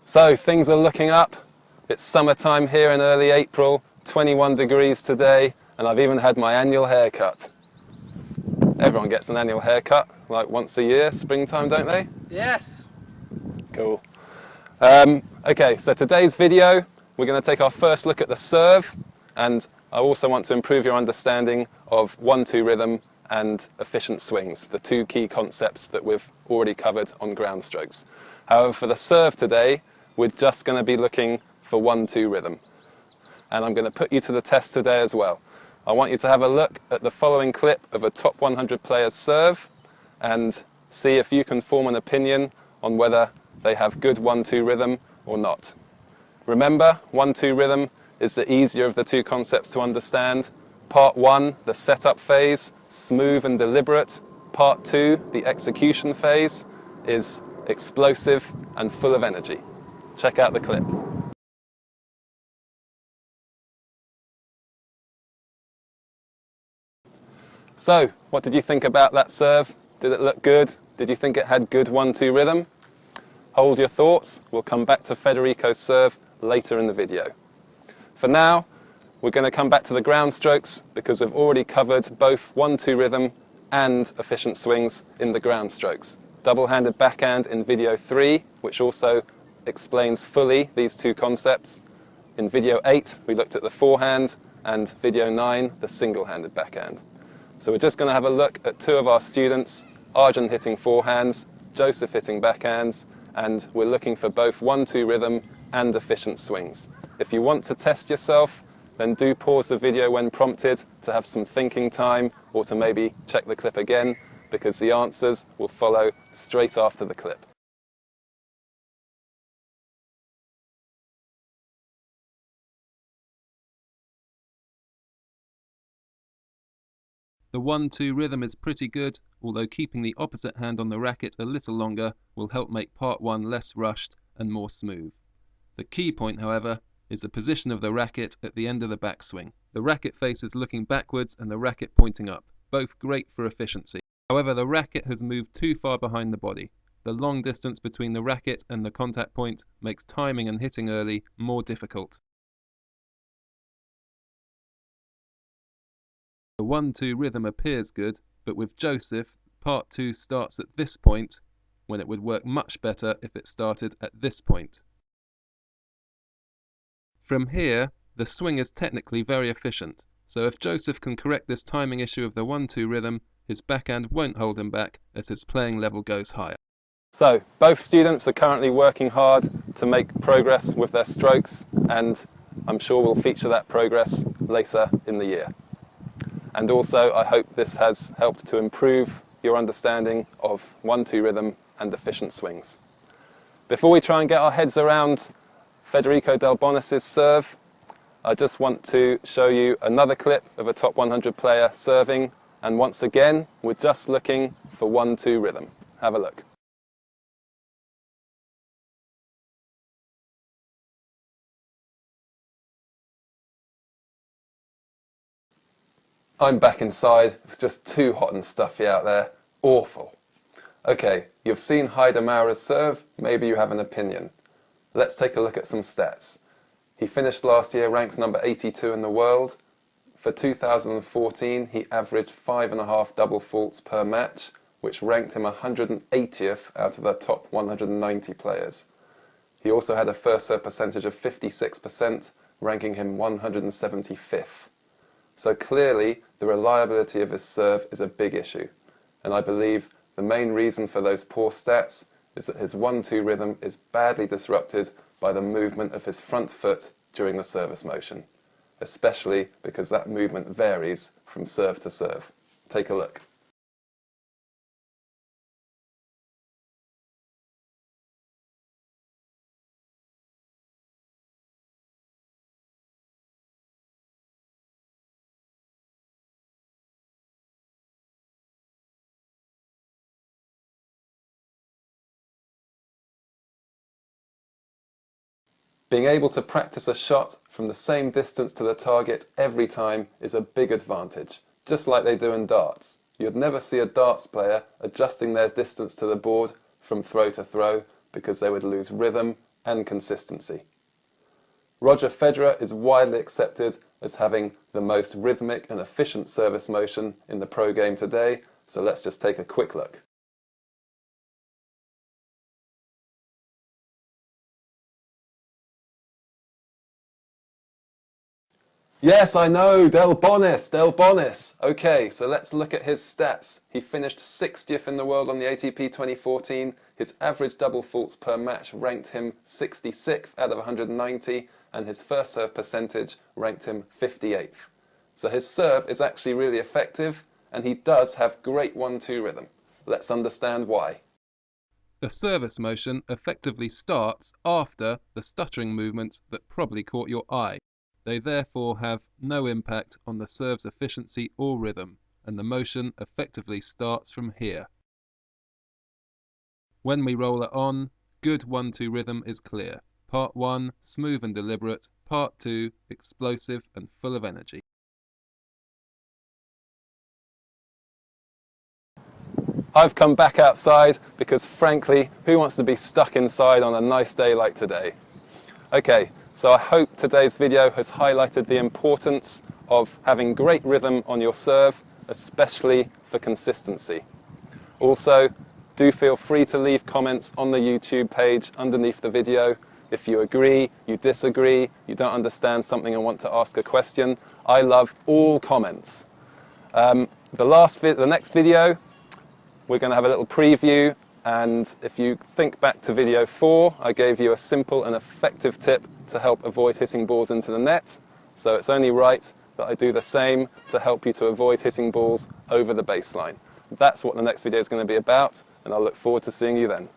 So things are looking up. It's summertime here in early April, 21 degrees today, and I've even had my annual haircut. Everyone gets an annual haircut, like once a year, springtime, don't they? Yes. Cool. Okay, so today's video, we're going to take our first look at the serve, and I also want to improve your understanding of 1-2 rhythm and efficient swings, the two key concepts that we've already covered on ground strokes. However, for the serve today, we're just going to be looking for 1-2 rhythm. And I'm going to put you to the test today as well. I want you to have a look at the following clip of a top 100 player's serve and see if you can form an opinion on whether they have good 1-2 rhythm or not. Remember, 1-2 rhythm is the easier of the two concepts to understand. Part 1, the setup phase, smooth and deliberate. Part 2, the execution phase, is explosive and full of energy. Check out the clip. So, what did you think about that serve? Did it look good? Did you think it had good 1-2 rhythm? Hold your thoughts. We'll come back to Federico's serve later in the video. For now, we're going to come back to the ground strokes because we've already covered both 1-2 rhythm and efficient swings in the ground strokes. Double-handed backhand in video 3, which also explains fully these two concepts. In video 8, we looked at the forehand, and video 9, the single-handed backhand. So we're just going to have a look at two of our students, Arjun hitting forehands, Joseph hitting backhands, and we're looking for both 1-2 rhythm and efficient swings. If you want to test yourself, then do pause the video when prompted to have some thinking time or to maybe check the clip again, because the answers will follow straight after the clip. The 1-2 rhythm is pretty good, although keeping the opposite hand on the racket a little longer will help make part 1 less rushed and more smooth. The key point, however, is the position of the racket at the end of the backswing. The racket face is looking backwards and the racket pointing up, both great for efficiency. However, the racket has moved too far behind the body. The long distance between the racket and the contact point makes timing and hitting early more difficult. The 1-2 rhythm appears good, but with Joseph, part 2 starts at this point, when it would work much better if it started at this point. From here, the swing is technically very efficient, so if Joseph can correct this timing issue of the 1-2 rhythm, his backhand won't hold him back as his playing level goes higher. So, both students are currently working hard to make progress with their strokes, and I'm sure we'll feature that progress later in the year. And also, I hope this has helped to improve your understanding of 1-2 rhythm and efficient swings. Before we try and get our heads around Federico Del Bonis's serve, I just want to show you another clip of a top 100 player serving, and once again, we're just looking for 1-2 rhythm. Have a look. I'm back inside. It's just too hot and stuffy out there. Awful. Okay, you've seen haider-maurer's serve. Maybe you have an opinion. Let's take a look at some stats. He finished last year ranked number 82 in the world. For 2014, he averaged 5.5 double faults per match, which ranked him 180th out of the top 190 players. He also had a first serve percentage of 56%, ranking him 175th. So clearly, the reliability of his serve is a big issue, and I believe the main reason for those poor stats is that his 1-2 rhythm is badly disrupted by the movement of his front foot during the service motion, especially because that movement varies from serve to serve. Take a look. Being able to practice a shot from the same distance to the target every time is a big advantage, just like they do in darts. You'd never see a darts player adjusting their distance to the board from throw to throw because they would lose rhythm and consistency. Roger Federer is widely accepted as having the most rhythmic and efficient service motion in the pro game today, so let's just take a quick look. Yes, I know, Del Bonis. Okay, so let's look at his stats. He finished 60th in the world on the ATP 2014. His average double faults per match ranked him 66th out of 190, and his first serve percentage ranked him 58th. So his serve is actually really effective, and he does have great 1-2 rhythm. Let's understand why. The service motion effectively starts after the stuttering movements that probably caught your eye. They therefore have no impact on the serve's efficiency or rhythm, and the motion effectively starts from here. When we roll it on, good 1-2 rhythm is clear. Part 1, smooth and deliberate. Part 2, explosive and full of energy. I've come back outside because, frankly, who wants to be stuck inside on a nice day like today? Okay, so I hope today's video has highlighted the importance of having great rhythm on your serve, especially for consistency. Also, do feel free to leave comments on the YouTube page underneath the video. If you agree, you disagree, you don't understand something and want to ask a question, I love all comments. The next video, we're going to have a little preview, and if you think back to video 4, I gave you a simple and effective tip to help avoid hitting balls into the net. So it's only right that I do the same to help you to avoid hitting balls over the baseline. That's what the next video is going to be about, and I look forward to seeing you then.